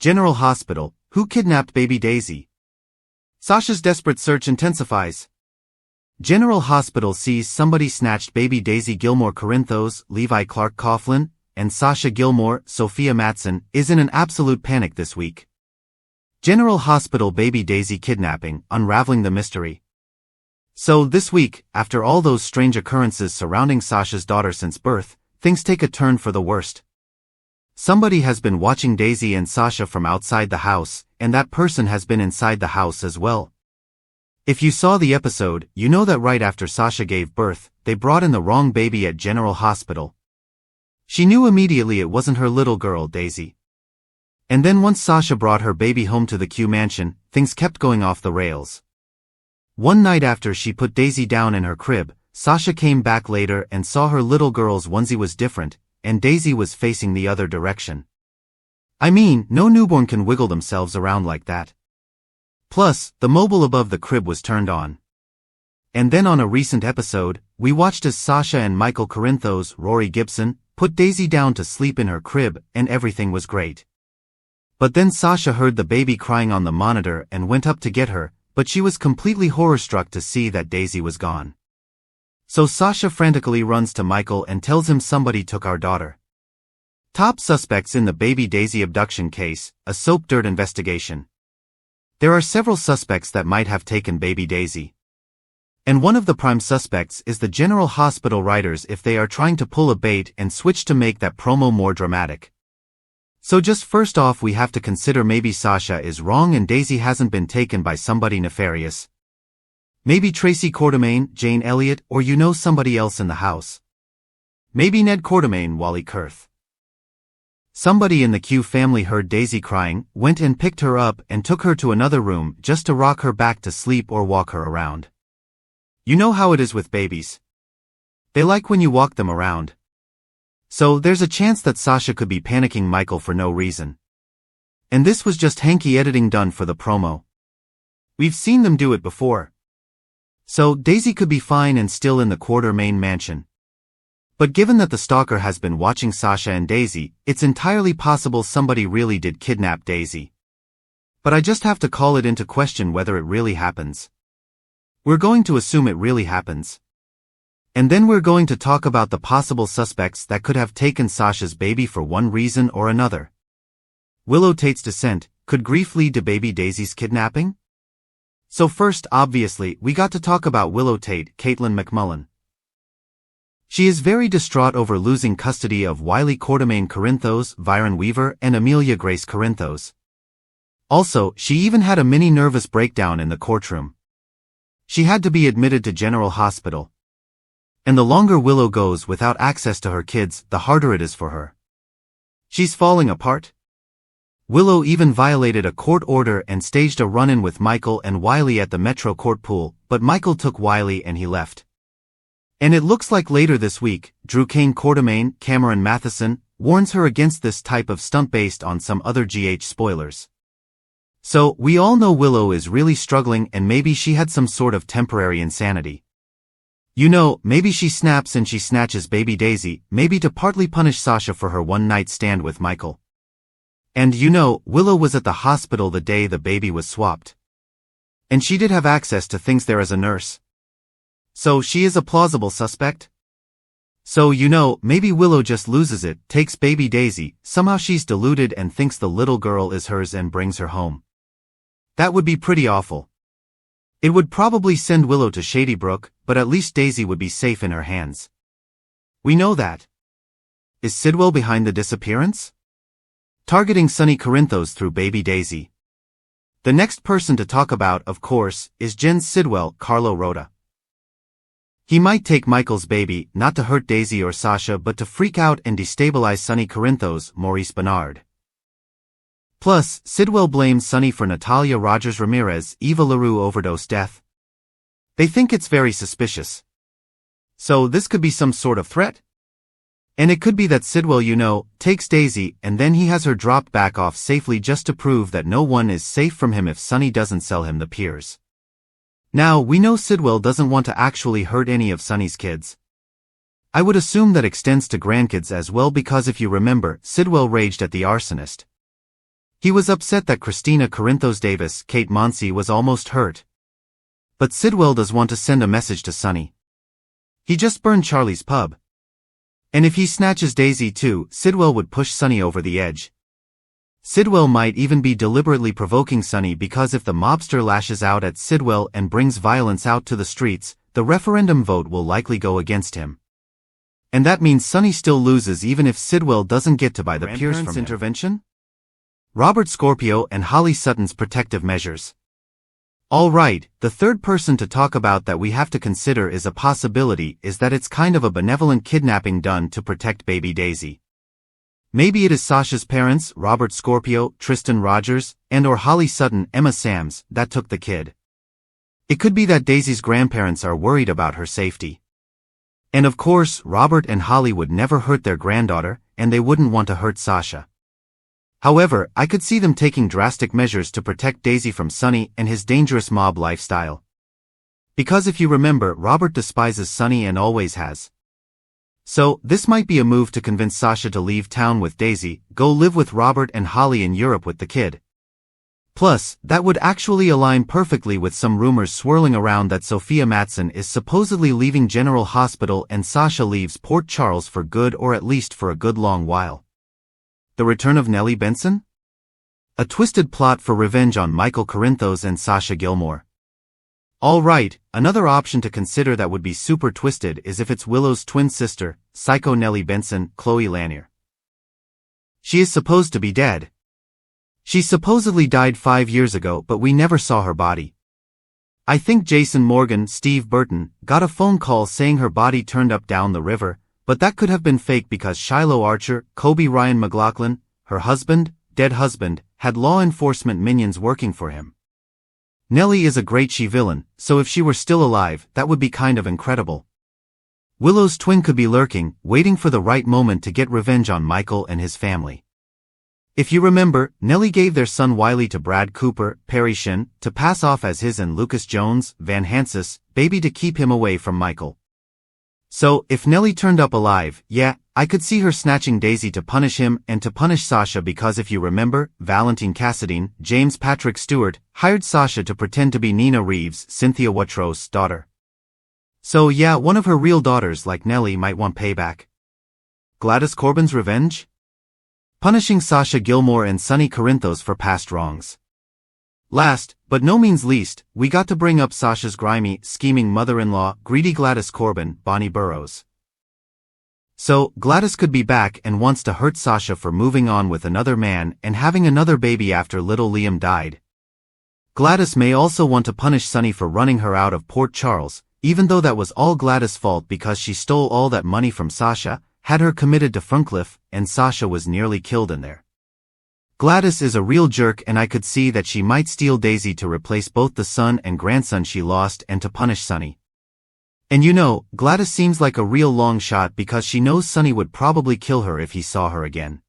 General Hospital, who kidnapped baby Daisy? Sasha's desperate search intensifies. General Hospital sees somebody snatched baby Daisy Gilmore Corinthos, Levi Clark Coughlin, and Sasha Gilmore, Sophia Matson, is in an absolute panic this week. General Hospital baby Daisy kidnapping, unraveling the mystery. So this week, after all those strange occurrences surrounding Sasha's daughter since birth, things take a turn for the worst. Somebody has been watching Daisy and Sasha from outside the house, and that person has been inside the house as well. If you saw the episode, you know that right after Sasha gave birth, they brought in the wrong baby at General Hospital. She knew immediately it wasn't her little girl, Daisy. And then once Sasha brought her baby home to the Q mansion, things kept going off the rails. One night after she put Daisy down in her crib, Sasha came back later and saw her little girl's onesie was different, and Daisy was facing the other direction. I mean, no newborn can wiggle themselves around like that. Plus, the mobile above the crib was turned on. And then on a recent episode, we watched as Sasha and Michael Corinthos, Rory Gibson, put Daisy down to sleep in her crib, and everything was great. But then Sasha heard the baby crying on the monitor and went up to get her, but she was completely horror-struck to see that Daisy was gone. So Sasha frantically runs to Michael and tells him somebody took our daughter. Top suspects in the baby Daisy abduction case, a soap dirt investigation. There are several suspects that might have taken baby Daisy. And one of the prime suspects is the General Hospital writers if they are trying to pull a bait and switch to make that promo more dramatic. So just first off we have to consider maybe Sasha is wrong and Daisy hasn't been taken by somebody nefarious. Maybe Tracy Quartermaine, Jane Elliott, or somebody else in the house. Maybe Ned Quartermaine, Wally Kurth. Somebody in the Q family heard Daisy crying, went and picked her up and took her to another room just to rock her back to sleep or walk her around. You know how it is with babies. They like when you walk them around. So there's a chance that Sasha could be panicking Michael for no reason. And this was just hanky editing done for the promo. We've seen them do it before. So Daisy could be fine and still in the Quartermaine mansion. But given that the stalker has been watching Sasha and Daisy, it's entirely possible somebody really did kidnap Daisy. But I just have to call it into question whether it really happens. We're going to assume it really happens. And then we're going to talk about the possible suspects that could have taken Sasha's baby for one reason or another. Willow Tate's descent, could grief lead to baby Daisy's kidnapping? So first, obviously, we got to talk about Willow Tate, Caitlin McMullen. She is very distraught over losing custody of Wiley Quartermaine Corinthos, Viren Weaver, and Amelia Grace Corinthos. Also, she even had a mini nervous breakdown in the courtroom. She had to be admitted to General Hospital. And the longer Willow goes without access to her kids, the harder it is for her. She's falling apart. Willow even violated a court order and staged a run-in with Michael and Wiley at the Metro Court pool, but Michael took Wiley and he left. And it looks like later this week, Drew Kane Quartermaine, Cameron Matheson, warns her against this type of stunt based on some other GH spoilers. So, we all know Willow is really struggling and maybe she had some sort of temporary insanity. Maybe she snaps and she snatches baby Daisy, maybe to partly punish Sasha for her one-night stand with Michael. And Willow was at the hospital the day the baby was swapped. And she did have access to things there as a nurse. So she is a plausible suspect? So maybe Willow just loses it, takes baby Daisy, somehow she's deluded and thinks the little girl is hers and brings her home. That would be pretty awful. It would probably send Willow to Shady Brook, but at least Daisy would be safe in her hands. We know that. Is Sidwell behind the disappearance? Targeting Sonny Corinthos through baby Daisy. The next person to talk about, of course, is Jen Sidwell, Carlo Rota. He might take Michael's baby, not to hurt Daisy or Sasha but to freak out and destabilize Sonny Corinthos, Maurice Benard. Plus, Sidwell blames Sonny for Natalia Rogers Ramirez, Eva LaRue overdose death. They think it's very suspicious. So this could be some sort of threat? And it could be that Sidwell, takes Daisy and then he has her dropped back off safely just to prove that no one is safe from him if Sonny doesn't sell him the peers. Now, we know Sidwell doesn't want to actually hurt any of Sonny's kids. I would assume that extends to grandkids as well because if you remember, Sidwell raged at the arsonist. He was upset that Christina Corinthos Davis, Kate Monsey, was almost hurt. But Sidwell does want to send a message to Sonny. He just burned Charlie's pub. And if he snatches Daisy too, Sidwell would push Sonny over the edge. Sidwell might even be deliberately provoking Sonny, because if the mobster lashes out at Sidwell and brings violence out to the streets, the referendum vote will likely go against him. And that means Sonny still loses even if Sidwell doesn't get to buy the peers from him. Intervention? Robert Scorpio and Holly Sutton's protective measures. All right, the third person to talk about that we have to consider is a possibility is that it's kind of a benevolent kidnapping done to protect baby Daisy. Maybe it is Sasha's parents, Robert Scorpio, Tristan Rogers, and or Holly Sutton, Emma Sams, that took the kid. It could be that Daisy's grandparents are worried about her safety. And of course, Robert and Holly would never hurt their granddaughter, and they wouldn't want to hurt Sasha. However, I could see them taking drastic measures to protect Daisy from Sonny and his dangerous mob lifestyle. Because if you remember, Robert despises Sonny and always has. So, this might be a move to convince Sasha to leave town with Daisy, go live with Robert and Holly in Europe with the kid. Plus, that would actually align perfectly with some rumors swirling around that Sophia Matson is supposedly leaving General Hospital and Sasha leaves Port Charles for good, or at least for a good long while. The return of Nellie Benson? A twisted plot for revenge on Michael Corinthos and Sasha Gilmore. All right, another option to consider that would be super twisted is if it's Willow's twin sister, psycho Nellie Benson, Chloe Lanier. She is supposed to be dead. She supposedly died 5 years ago, but we never saw her body. I think Jason Morgan, Steve Burton, got a phone call saying her body turned up down the river, but that could have been fake because Shiloh Archer, Kobe Ryan McLaughlin, her husband, dead husband, had law enforcement minions working for him. Nellie is a great she-villain, so if she were still alive, that would be kind of incredible. Willow's twin could be lurking, waiting for the right moment to get revenge on Michael and his family. If you remember, Nellie gave their son Wiley to Brad Cooper, Perry Shin, to pass off as his and Lucas Jones, Van Hansis, baby to keep him away from Michael. So, if Nellie turned up alive, yeah, I could see her snatching Daisy to punish him and to punish Sasha, because if you remember, Valentine Cassadine, James Patrick Stewart, hired Sasha to pretend to be Nina Reeves, Cynthia Watro's daughter. So yeah, one of her real daughters like Nellie might want payback. Gladys Corbin's revenge? Punishing Sasha Gilmore and Sonny Corinthos for past wrongs. Last, but no means least, we got to bring up Sasha's grimy, scheming mother-in-law, greedy Gladys Corbin, Bonnie Burrows. So, Gladys could be back and wants to hurt Sasha for moving on with another man and having another baby after little Liam died. Gladys may also want to punish Sonny for running her out of Port Charles, even though that was all Gladys' fault because she stole all that money from Sasha, had her committed to Ferncliff, and Sasha was nearly killed in there. Gladys is a real jerk, and I could see that she might steal Daisy to replace both the son and grandson she lost and to punish Sonny. And you know, Gladys seems like a real long shot because she knows Sonny would probably kill her if he saw her again.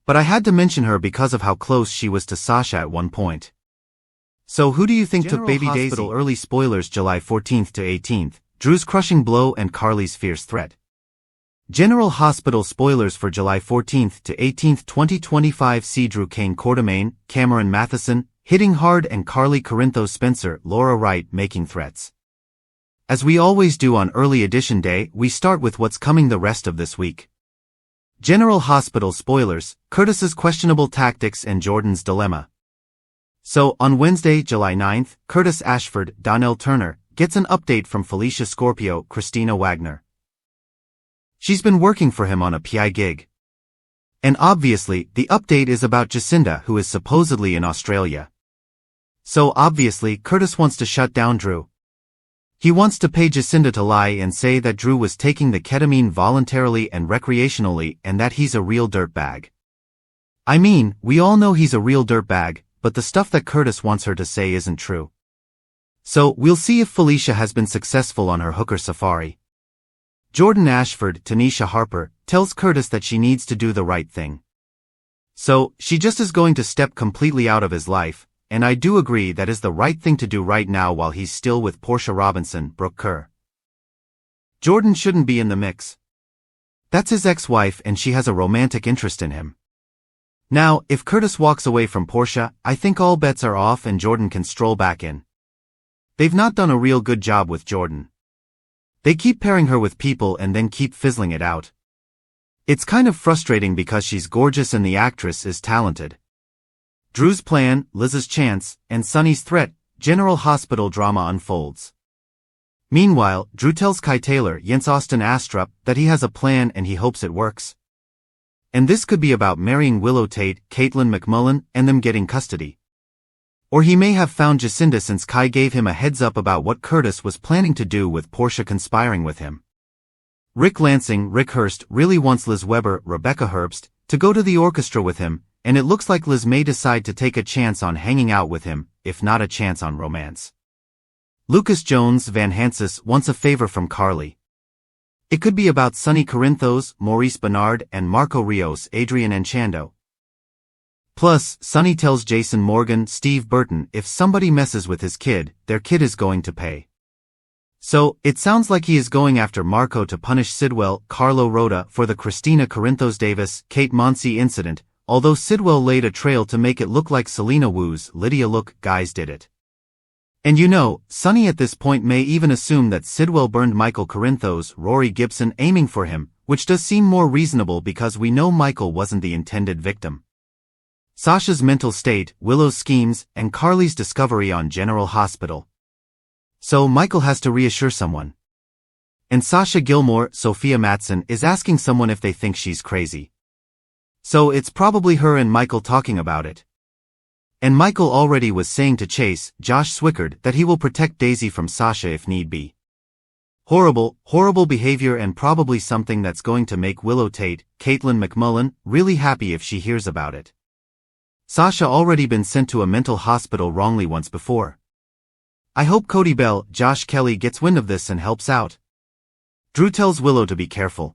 But I had to mention her because of how close she was to Sasha at one point. So who do you think took baby Daisy? Early spoilers July 14th to 18th, Drew's crushing blow and Carly's fierce threat. General Hospital spoilers for July 14th to 18th 2025. See Drew Kane Quartermain, Cameron Matheson, hitting hard, and Carly Corinthos Spencer, Laura Wright making threats. As we always do on early edition day, we start with what's coming the rest of this week. General Hospital spoilers, Curtis's questionable tactics and Jordan's dilemma. So, on Wednesday, July 9th, Curtis Ashford, Donnell Turner, gets an update from Felicia Scorpio, Christina Wagner. She's been working for him on a PI gig. And obviously, the update is about Jacinda, who is supposedly in Australia. So obviously, Curtis wants to shut down Drew. He wants to pay Jacinda to lie and say that Drew was taking the ketamine voluntarily and recreationally and that he's a real dirtbag. I mean, we all know he's a real dirtbag, but the stuff that Curtis wants her to say isn't true. So, we'll see if Felicia has been successful on her hooker safari. Jordan Ashford, Tanisha Harper, tells Curtis that she needs to do the right thing. So, she just is going to step completely out of his life, and I do agree that is the right thing to do right now while he's still with Portia Robinson, Brooke Kerr. Jordan shouldn't be in the mix. That's his ex-wife and she has a romantic interest in him. Now, if Curtis walks away from Portia, I think all bets are off and Jordan can stroll back in. They've not done a real good job with Jordan. They keep pairing her with people and then keep fizzling it out. It's kind of frustrating because she's gorgeous and the actress is talented. Drew's plan, Liz's chance, and Sonny's threat, General Hospital drama unfolds. Meanwhile, Drew tells Kai Taylor, Jens Austin Astrup, that he has a plan and he hopes it works. And this could be about marrying Willow Tate, Caitlin McMullen, and them getting custody. Or he may have found Jacinda since Kai gave him a heads up about what Curtis was planning to do with Portia conspiring with him. Rick Lansing, Rick Hurst, really wants Liz Weber, Rebecca Herbst, to go to the orchestra with him, and it looks like Liz may decide to take a chance on hanging out with him, if not a chance on romance. Lucas Jones, Van Hansis, wants a favor from Carly. It could be about Sonny Corinthos, Maurice Benard, and Marco Rios, Adrian Enchando. Plus, Sonny tells Jason Morgan, Steve Burton, if somebody messes with his kid, their kid is going to pay. So, it sounds like he is going after Marco to punish Sidwell, Carlo Rhoda, for the Christina Corinthos Davis, Kate Monsey incident, although Sidwell laid a trail to make it look like Selena Wu's Lydia Look Guys did it. And you know, Sonny at this point may even assume that Sidwell burned Michael Corinthos, Rory Gibson aiming for him, which does seem more reasonable because we know Michael wasn't the intended victim. Sasha's mental state, Willow's schemes, and Carly's discovery on General Hospital. So Michael has to reassure someone. And Sasha Gilmore, Sophia Matson, is asking someone if they think she's crazy. So it's probably her and Michael talking about it. And Michael already was saying to Chase, Josh Swickard, that he will protect Daisy from Sasha if need be. Horrible, horrible behavior and probably something that's going to make Willow Tate, Caitlin McMullen, really happy if she hears about it. Sasha already been sent to a mental hospital wrongly once before. I hope Cody Bell, Josh Kelly gets wind of this and helps out. Drew tells Willow to be careful.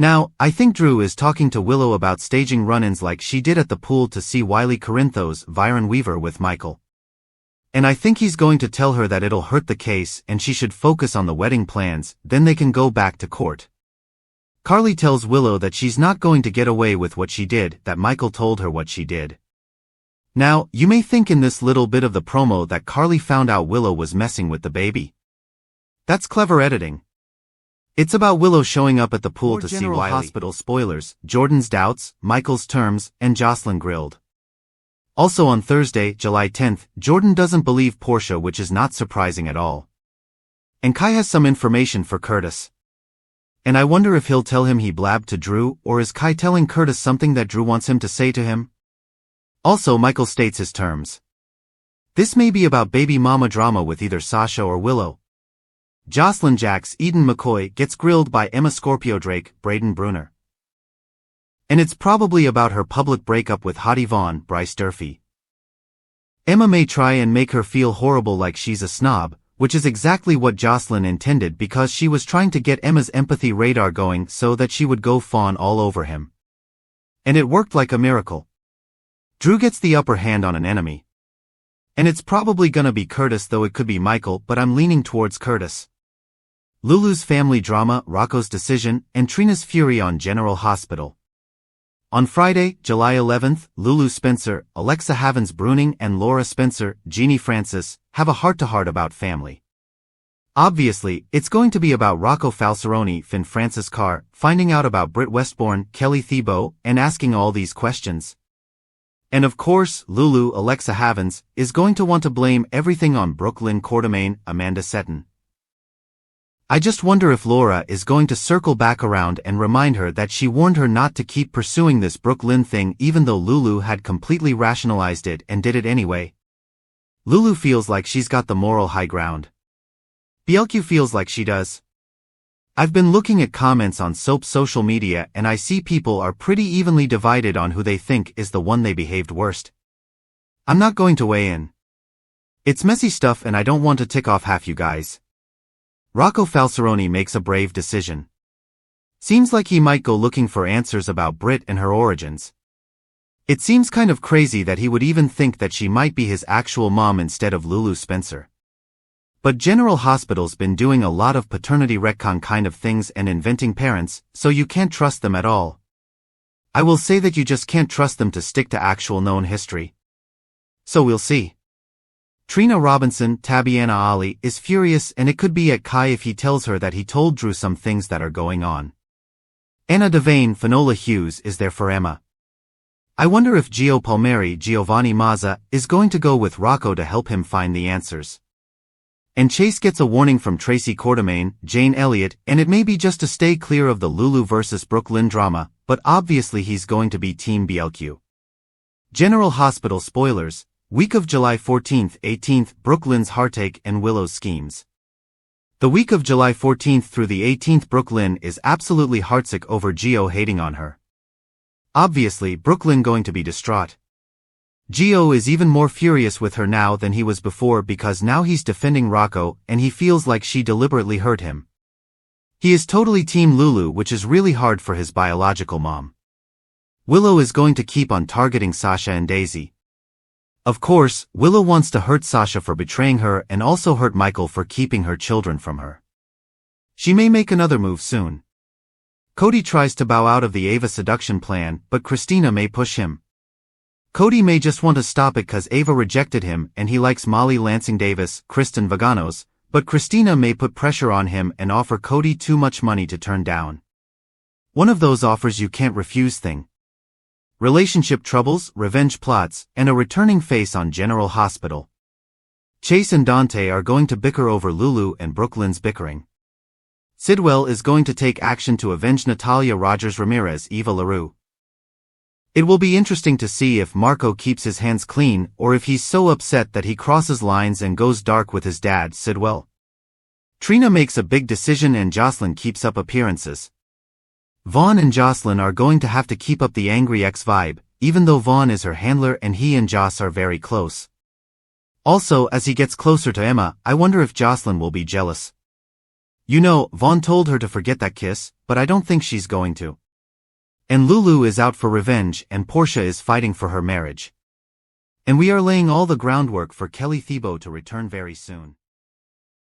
Now, I think Drew is talking to Willow about staging run-ins like she did at the pool to see Wiley Corinthos, Viren Weaver with Michael. And I think he's going to tell her that it'll hurt the case and she should focus on the wedding plans, then they can go back to court. Carly tells Willow that she's not going to get away with what she did, that Michael told her what she did. Now, you may think in this little bit of the promo that Carly found out Willow was messing with the baby. That's clever editing. It's about Willow showing up at the pool to see Wiley. Hospital spoilers, Jordan's doubts, Michael's terms, and Jocelyn grilled. Also on Thursday, July 10th, Jordan doesn't believe Portia, which is not surprising at all. And Kai has some information for Curtis. And I wonder if he'll tell him he blabbed to Drew, or is Kai telling Curtis something that Drew wants him to say to him? Also, Michael states his terms. This may be about baby mama drama with either Sasha or Willow. Jocelyn Jacks, Eden McCoy, gets grilled by Emma Scorpio Drake, Braden Bruner. And it's probably about her public breakup with Hottie Vaughn, Bryce Durfee. Emma may try and make her feel horrible like she's a snob, which is exactly what Jocelyn intended because she was trying to get Emma's empathy radar going so that she would go fawn all over him. And it worked like a miracle. Drew gets the upper hand on an enemy. And it's probably gonna be Curtis, though it could be Michael, but I'm leaning towards Curtis. Lulu's family drama, Rocco's decision, and Trina's fury on General Hospital. On Friday, July 11th, Lulu Spencer, Alexa Havens Bruning and Laura Spencer, Jeannie Francis, have a heart-to-heart about family. Obviously, it's going to be about Rocco Falceroni, Finn Francis Carr, finding out about Britt Westbourne, Kelly Thiebaud, and asking all these questions. And of course, Lulu, Alexa Havens, is going to want to blame everything on Brooklyn Quartermain, Amanda Seton. I just wonder if Laura is going to circle back around and remind her that she warned her not to keep pursuing this Brooklyn thing even though Lulu had completely rationalized it and did it anyway. Lulu feels like she's got the moral high ground. BLQ feels like she does. I've been looking at comments on Soap's social media and I see people are pretty evenly divided on who they think is the one they behaved worst. I'm not going to weigh in. It's messy stuff and I don't want to tick off half you guys. Rocco Falceroni makes a brave decision. Seems like he might go looking for answers about Britt and her origins. It seems kind of crazy that he would even think that she might be his actual mom instead of Lulu Spencer. But General Hospital's been doing a lot of paternity retcon kind of things and inventing parents, so you can't trust them at all. I will say that you just can't trust them to stick to actual known history. So we'll see. Trina Robinson, Tabiana Ali, is furious, and it could be at Kai if he tells her that he told Drew some things that are going on. Anna Devane, Finola Hughes, is there for Emma. I wonder if Gio Palmieri, Giovanni Mazza, is going to go with Rocco to help him find the answers. And Chase gets a warning from Tracy Quartermaine, Jane Elliott, and it may be just to stay clear of the Lulu vs. Brooklyn drama, but obviously he's going to be Team BLQ. General Hospital spoilers, week of July 14th, 18th, Brooklyn's heartache and Willow's schemes. The week of July 14th through the 18th, Brooklyn is absolutely heartsick over Gio hating on her. Obviously, Brooklyn going to be distraught. Gio is even more furious with her now than he was before because now he's defending Rocco and he feels like she deliberately hurt him. He is totally Team Lulu, which is really hard for his biological mom. Willow is going to keep on targeting Sasha and Daisy. Of course, Willow wants to hurt Sasha for betraying her and also hurt Michael for keeping her children from her. She may make another move soon. Cody tries to bow out of the Ava seduction plan, but Christina may push him. Cody may just want to stop it cause Ava rejected him and he likes Molly Lansing Davis, Kristen Vaganos, but Christina may put pressure on him and offer Cody too much money to turn down. One of those offers you can't refuse thing. Relationship troubles, revenge plots, and a returning face on General Hospital. Chase and Dante are going to bicker over Lulu and Brooklyn's bickering. Sidwell is going to take action to avenge Natalia Rogers Ramirez, Eva LaRue. It will be interesting to see if Marco keeps his hands clean or if he's so upset that he crosses lines and goes dark with his dad, Sidwell. Trina makes a big decision and Jocelyn keeps up appearances. Vaughn and Jocelyn are going to have to keep up the angry ex vibe, even though Vaughn is her handler and he and Joss are very close. Also, as he gets closer to Emma, I wonder if Jocelyn will be jealous. You know, Vaughn told her to forget that kiss, but I don't think she's going to. And Lulu is out for revenge and Portia is fighting for her marriage. And we are laying all the groundwork for Kelly Thibault to return very soon.